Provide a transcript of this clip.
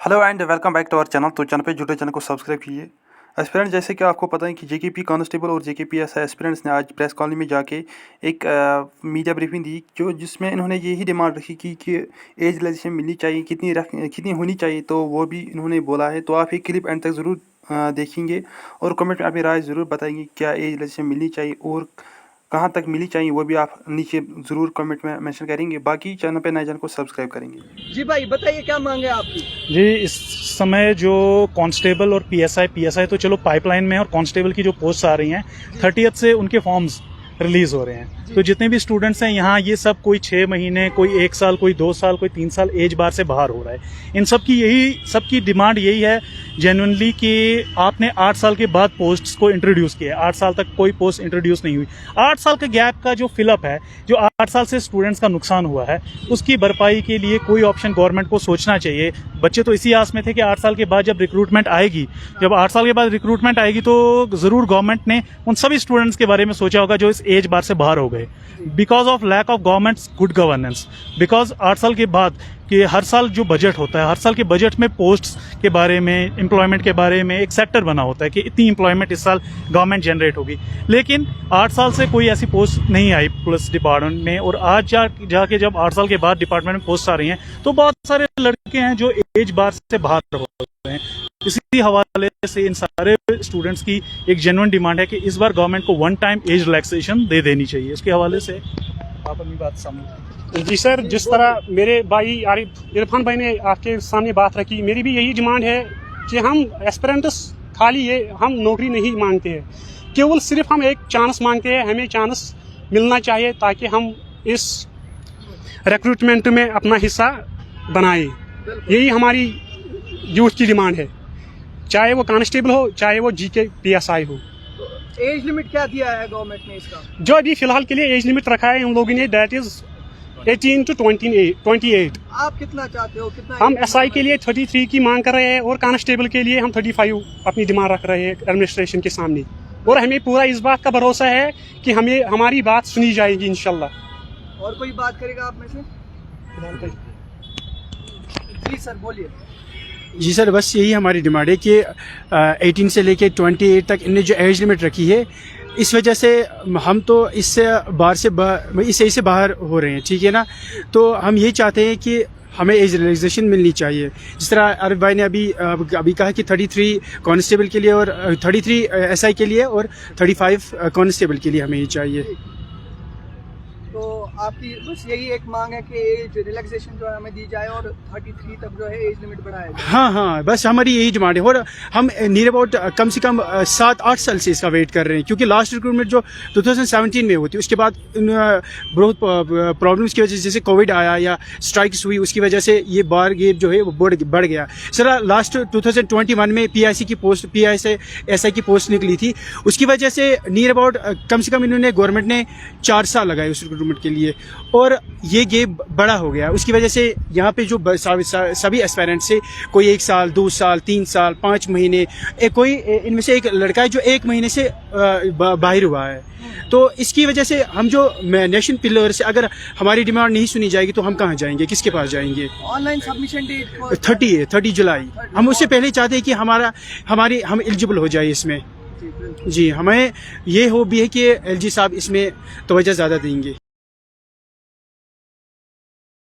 Hello and welcome back to our channel. तो channel पे जुड़े चैनल को सब्सक्राइब कीजिए। एस्पिरेंट जैसे कि आपको पता है कि जेकेपी कांस्टेबल और जेकेपी एस्पिरेंट्स ने आज प्रेस कॉलोनी में जाके एक मीडिया ब्रीफिंग दी जिसमें इन्होंने यही डिमांड रखी कि एज रिलैक्सेशन मिलनी चाहिए, कितनी होनी चाहिए, तो वो भी इन्होंने बोला है। तो आप ये क्लिप एंड तक ज़रूर देखेंगे और कमेंट में अपनी राय ज़रूर बताएंगे क्या एज रिलैक्सेशन मिलनी चाहिए और कहाँ तक मिलनी चाहिए, वो भी आप नीचे ज़रूर कमेंट में मेंशन करेंगे। बाकी चैनल पे नए चैनल को सब्सक्राइब करेंगे। जी भाई बताइए क्या मांगे आपकी। जी, इस समय जो कांस्टेबल और पीएसआई तो चलो पाइपलाइन में है, और कांस्टेबल की जो पोस्ट आ रही हैं 30th से उनके फॉर्म्स रिलीज हो रहे हैं। तो जितने भी स्टूडेंट्स हैं यहाँ, ये सब कोई 6 महीने, कोई 1 साल, कोई 2 साल, कोई 3 साल एज बार से बाहर हो रहा है। इन सब की सबकी डिमांड यही है जेन्युइनली कि आपने 8 साल के बाद पोस्ट्स को इंट्रोड्यूस किया। 8 साल तक कोई पोस्ट इंट्रोड्यूस नहीं हुई। 8 साल के गैप का जो फिलअप है, जो 8 साल से स्टूडेंट्स का नुकसान हुआ है, उसकी भरपाई के लिए कोई ऑप्शन गवर्नमेंट को सोचना चाहिए। बच्चे तो इसी आस में थे कि 8 साल के बाद जब रिक्रूटमेंट आएगी, तो ज़रूर गवर्नमेंट ने उन सभी स्टूडेंट्स के बारे में सोचा होगा जो इस एज बार से बाहर हो गए, because of lack of governments good governance. Because 8 साल के बाद कि हर साल जो बजट होता है, हर साल के बजट में पोस्ट्स के बारे में, एम्प्लॉयमेंट के बारे में एक सेक्टर बना होता है कि इतनी एम्प्लॉयमेंट इस साल गवर्नमेंट जनरेट होगी। लेकिन 8 साल से कोई ऐसी पोस्ट नहीं आई पुलिस डिपार्टमेंट में, और आज जाके जब 8 साल के बाद डिपार्टमेंट में पोस्ट आ रही हैं तो बहुत सारे लड़के हैं जो एज बार से बाहर हो रहे हैं। इसी हवाले से इन सारे स्टूडेंट्स की एक जेन्युइन डिमांड है कि इस बार गवर्नमेंट को 1 टाइम एज रिलैक्सेशन दे देनी चाहिए। इसके हवाले से आप अपनी बात समझ। जी सर, जिस तरह मेरे भाई इरफान भाई ने आपके सामने बात रखी, मेरी भी यही डिमांड है कि हम एस्पिरेंट्स खाली हम नौकरी नहीं मांगते हैं, केवल सिर्फ हम एक चांस मांगते हैं। हमें चांस मिलना चाहिए ताकि हम इस रिक्रूटमेंट में अपना हिस्सा बनाएं। यही हमारी यूथ की डिमांड है, चाहे वो कांस्टेबल हो, चाहे वो जीके पीएसआई हो। एज लिमिट क्या दिया है गवर्नमेंट ने इसका? जो अभी फिलहाल के लिए एज लिमिट रखा है उन लोगों ने, दैट इज 18 to 28। आप कितना चाहते हो? कितना? हम एसआई के लिए 33 की मांग कर रहे हैं और कांस्टेबल के लिए हम 35 अपनी डिमांड रख रहे हैं एडमिनिस्ट्रेशन के सामने। और हमें पूरा इस बात का भरोसा है कि हमें हमारी बात सुनी जाएगी इंशाल्लाह। और कोई बात करेगा आप में से? जी सर बोलिए। जी सर, बस यही हमारी डिमांड है कि 18 से लेके 28 तक इन्हें जो एज लिमिट रखी है, इस वजह से हम तो इससे बाहर हो रहे हैं, ठीक है ना। तो हम ये चाहते हैं कि हमें एज रिलैक्सेशन मिलनी चाहिए। जिस तरह आरिफ भाई ने अभी कहा कि 33 कांस्टेबल के लिए और 33 एसआई के लिए और 35 कांस्टेबल के लिए हमें ये चाहिए। तो आपकी बस यही एक मांग है कि एज रिलैक्सेशन जो है हमें दी जाए और 33 तक जो है एज लिमिट बढ़ाया जाए। हाँ, बस हमारी यही डिमांड है। और हम नियर अबाउट कम से कम 7-8 साल से इसका वेट कर रहे हैं, क्योंकि लास्ट रिक्रूटमेंट जो 2017 में हुई थी, उसके बाद बहुत प्रॉब्लम्स की वजह से, जैसे कोविड आया या स्ट्राइक्स हुई, उसकी वजह से ये बार गेप जो है वो बढ़ गया। सर लास्ट 2021 में PSI की पोस्ट निकली थी, उसकी वजह से नियर अबाउट कम से कम इन्होंने गवर्नमेंट ने 4 साल लगाए उस रिक्रूटमेंट के लिए, और ये गेप बड़ा हो गया। उसकी वजह से यहाँ पे जो सभी एस्पायरेंट्स से कोई 1 साल, 2 साल, 3 साल, 5 महीने, कोई इनमें से एक लड़का है जो 1 महीने से बाहर हुआ है। तो इसकी वजह से हम जो नेशन पिलर से अगर हमारी डिमांड नहीं सुनी जाएगी तो हम कहाँ जाएंगे, किसके पास जाएंगे? ऑनलाइन सबमिशन डेट 30 जुलाई। हम उससे पहले चाहते हैं कि हम एलिजिबल हो जाए इसमें। जी, हमें ये हो भी है कि एलजी साहब इसमें तवज्जो ज़्यादा देंगे।